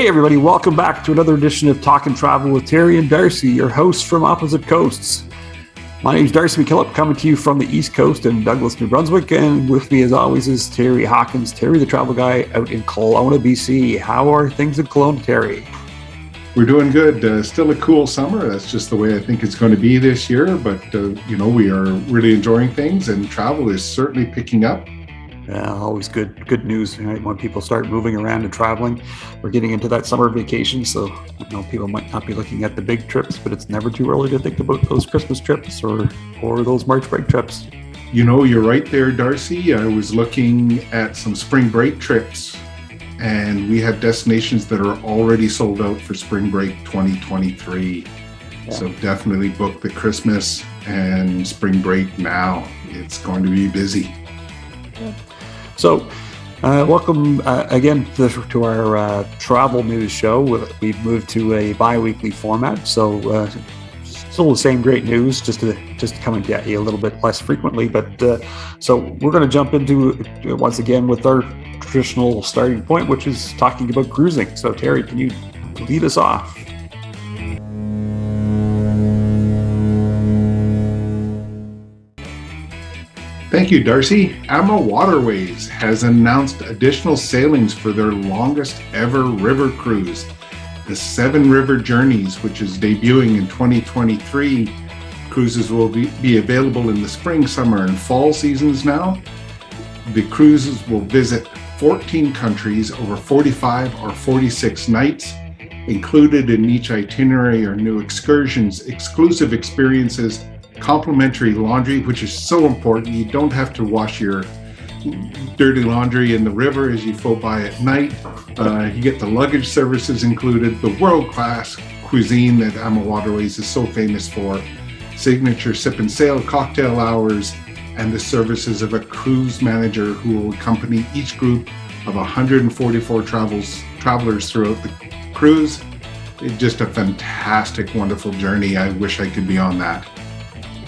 Hey everybody, welcome back to another edition of Talk and Travel with Terry and Darcy, your hosts from opposite coasts. My name is Darcy McKillop, coming to you from the East Coast in Douglas, New Brunswick, and with me as always is Terry Hawkins. Terry, the travel guy out in Kelowna, BC. How are things in Kelowna, Terry? We're doing good. Still a cool summer. That's just the way I think it's going to be this year, but we are really enjoying things, and travel is certainly picking up. Yeah, always good news, right? When people start moving around and traveling. We're getting into that summer vacation, so people might not be looking at the big trips, but it's never too early to think about those Christmas trips or those March break trips. You're right there, Darcy. I was looking at some spring break trips, and we have destinations that are already sold out for spring break 2023. Yeah. So definitely book the Christmas and spring break now. It's going to be busy. Yeah. So, welcome again to our travel news show. We've moved to a bi-weekly format, so still the same great news, just coming at you a little bit less frequently. But so we're going to jump into once again with our traditional starting point, which is talking about cruising. So, Terry, can you lead us off? Thank you, Darcy. AMA Waterways has announced additional sailings for their longest ever river cruise, the Seven River Journeys, which is debuting in 2023. Cruises will be available in the spring, summer, and fall seasons now. The cruises will visit 14 countries over 45 or 46 nights. Included in each itinerary are new excursions, exclusive experiences, complimentary laundry, which is so important. You don't have to wash your dirty laundry in the river as you float by at night. You get the luggage services included, the world-class cuisine that AMA Waterways is so famous for, signature sip and sail cocktail hours, and the services of a cruise manager who will accompany each group of 144 travelers throughout the cruise. It's just a fantastic, wonderful journey. I wish I could be on that.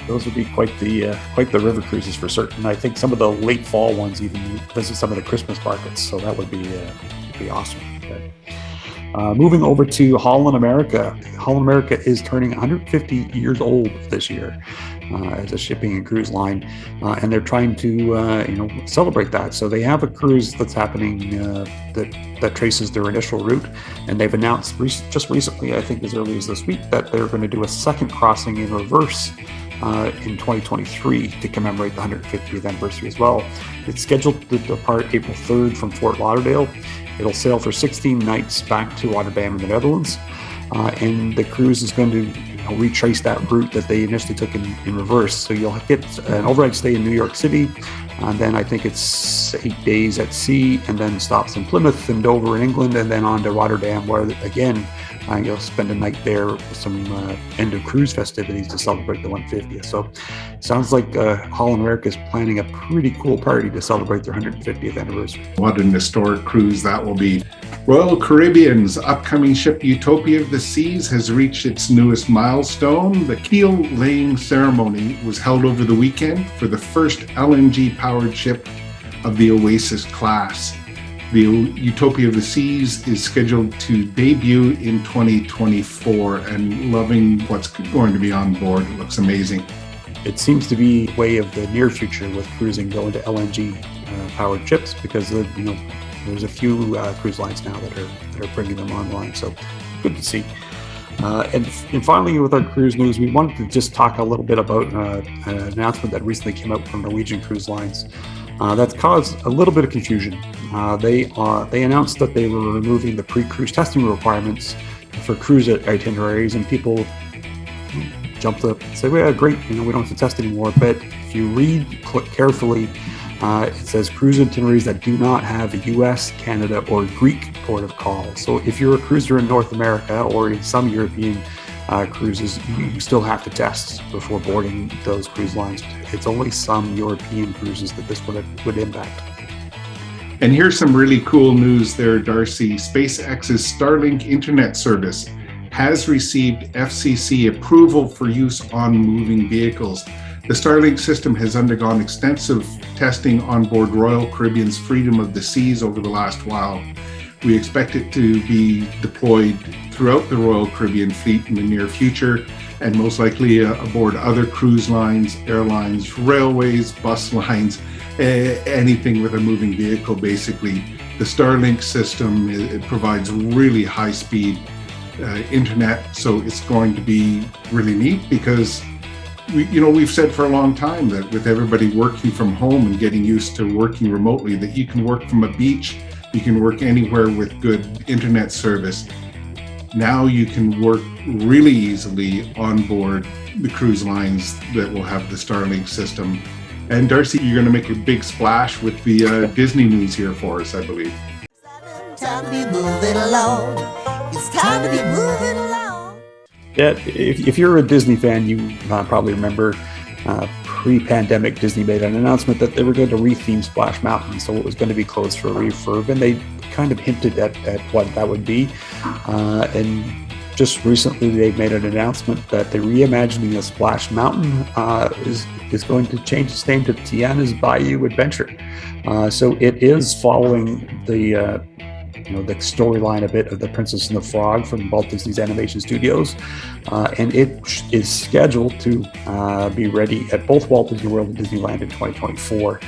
Those would be quite the river cruises for certain. I think some of the late fall ones even visit some of the Christmas markets, so that would be awesome. Okay. Moving over to Holland America. Holland America is turning 150 years old this year as a shipping and cruise line, and they're trying to celebrate that. So they have a cruise that's happening that traces their initial route, and they've announced just recently, I think as early as this week, that they're going to do a second crossing in reverse in 2023 to commemorate the 150th anniversary as well. It's scheduled to depart April 3rd from Fort Lauderdale. It'll sail for 16 nights back to Rotterdam in the Netherlands, and the cruise is going to retrace that route that they initially took in reverse. So you'll get an overnight stay in New York City, and then I think it's 8 days at sea, and then stops in Plymouth and Dover in England, and then on to Rotterdam, where again you'll spend a night there with some end of cruise festivities to celebrate the 150th. So it sounds like Holland America is planning a pretty cool party to celebrate their 150th anniversary. What an historic cruise that will be. Royal Caribbean's upcoming ship Utopia of the Seas has reached its newest milestone. The keel laying ceremony was held over the weekend for the first LNG-powered ship of the Oasis class. The Utopia of the Seas is scheduled to debut in 2024, and loving what's going to be on board. It looks amazing. It seems to be way of the near future with cruising going to LNG powered ships, because there's a few cruise lines now that are bringing them online. So good to see. And finally, with our cruise news, we wanted to just talk a little bit about an announcement that recently came out from Norwegian Cruise Lines. That's caused a little bit of confusion. They announced that they were removing the pre-cruise testing requirements for cruise itineraries, and people jumped up and said, "Well, great, we don't have to test anymore." But if you read carefully, it says cruise itineraries that do not have a U.S., Canada, or Greek port of call. So if you're a cruiser in North America or in some European cruises, you still have to test before boarding those cruise lines. It's only some European cruises that this would impact. And here's some really cool news there, Darcy. SpaceX's Starlink internet service has received FCC approval for use on moving vehicles. The Starlink system has undergone extensive testing on board Royal Caribbean's Freedom of the Seas over the last while. We expect it to be deployed throughout the Royal Caribbean fleet in the near future, and most likely aboard other cruise lines, airlines, railways, bus lines, anything with a moving vehicle, basically. The Starlink system, it provides really high-speed internet, so it's going to be really neat because we've said for a long time that with everybody working from home and getting used to working remotely, that you can work from a beach, you can work anywhere with good internet service. Now you can work really easily on board the cruise lines that will have the Starlink system. And Darcy, you're going to make a big splash with the Disney news here for us, I believe. Time to be moving along. It's time to be moving along. Yeah, if you're a Disney fan, you probably remember pre-pandemic Disney made an announcement that they were going to retheme Splash Mountain, so it was going to be closed for a refurb, and they kind of hinted at what that would be. And just recently, they made an announcement that the reimagining of Splash Mountain is going to change its name to Tiana's Bayou Adventure. So it is following the storyline a bit of The Princess and the Frog from Walt Disney's Animation Studios, and it is scheduled to be ready at both Walt Disney World and Disneyland in 2024.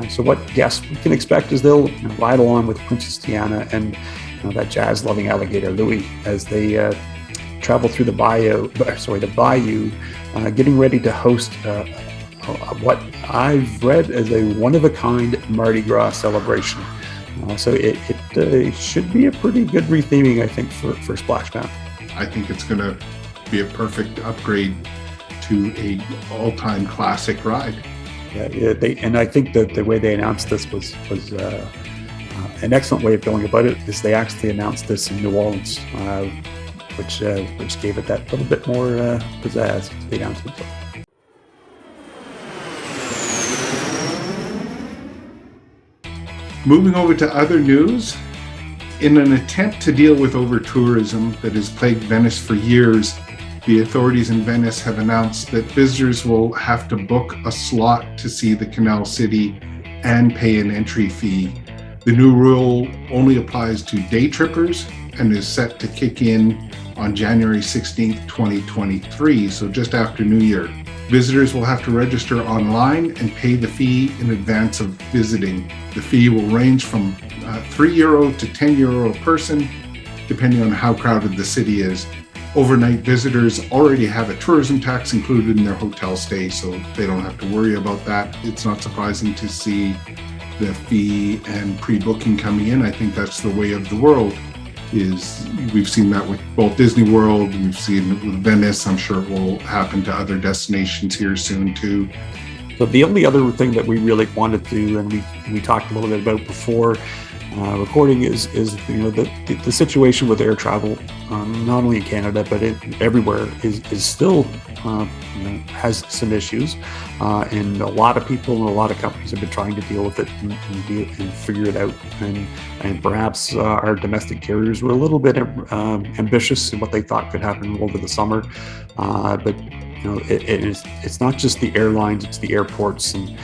So what guests we can expect is they'll ride along with Princess Tiana and that jazz-loving alligator Louie as they travel through the bayou, getting ready to host what I've read as a one-of-a-kind Mardi Gras celebration. So it should be a pretty good retheming, I think, for Splash Mountain. I think it's going to be a perfect upgrade to a all-time classic ride. Yeah, and I think that the way they announced this was an excellent way of going about it. Is they actually announced this in New Orleans, which gave it that little bit more pizzazz to the announcement. Moving over to other news, in an attempt to deal with over-tourism that has plagued Venice for years, the authorities in Venice have announced that visitors will have to book a slot to see the Canal City and pay an entry fee. The new rule only applies to day trippers and is set to kick in on January 16th, 2023, so just after New Year. Visitors will have to register online and pay the fee in advance of visiting. The fee will range from €3 to €10 a person, depending on how crowded the city is. Overnight visitors already have a tourism tax included in their hotel stay, so they don't have to worry about that. It's not surprising to see the fee and pre-booking coming in. I think that's the way of the world. We've seen that with both Disney World, we've seen it with Venice. I'm sure it will happen to other destinations here soon too. So the only other thing that we really wanted to, and we talked a little bit about before recording, is the situation with air travel, not only in Canada but everywhere, is still has some issues, and a lot of people and a lot of companies have been trying to deal with it and figure it out. And perhaps our domestic carriers were a little bit ambitious in what they thought could happen over the summer, but it's not just the airlines, it's the airports and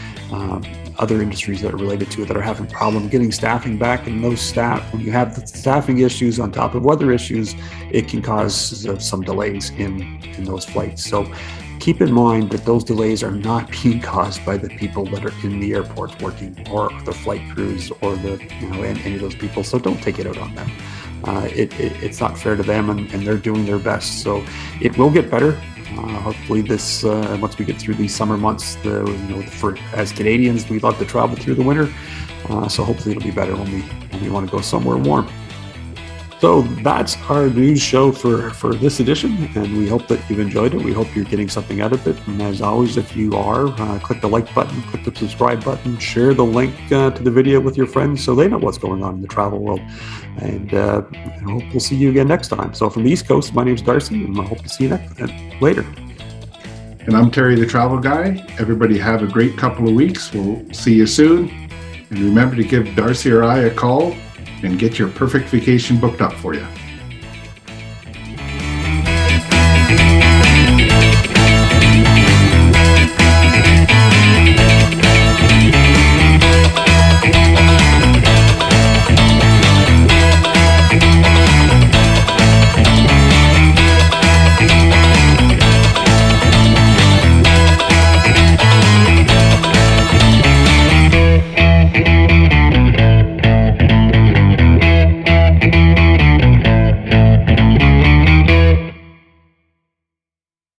other industries that are related to it that are having problem getting staffing back. And those staff, when you have the staffing issues on top of weather issues, it can cause some delays in those flights. So keep in mind that those delays are not being caused by the people that are in the airports working, or the flight crews, or any of those people. So don't take it out on them. It's not fair to them, and they're doing their best. So it will get better. Hopefully this, once we get through these summer months, as Canadians, we love to travel through the winter. So hopefully it'll be better when we want to go somewhere warm. So that's our news show for this edition, and we hope that you've enjoyed it. We hope you're getting something out of it. And as always, if you are, click the like button, click the subscribe button, share the link to the video with your friends so they know what's going on in the travel world. And I hope we'll see you again next time. So from the East Coast, my name's Darcy, and I hope to see you later. And I'm Terry, the travel guy. Everybody have a great couple of weeks. We'll see you soon. And remember to give Darcy or I a call and get your perfect vacation booked up for you.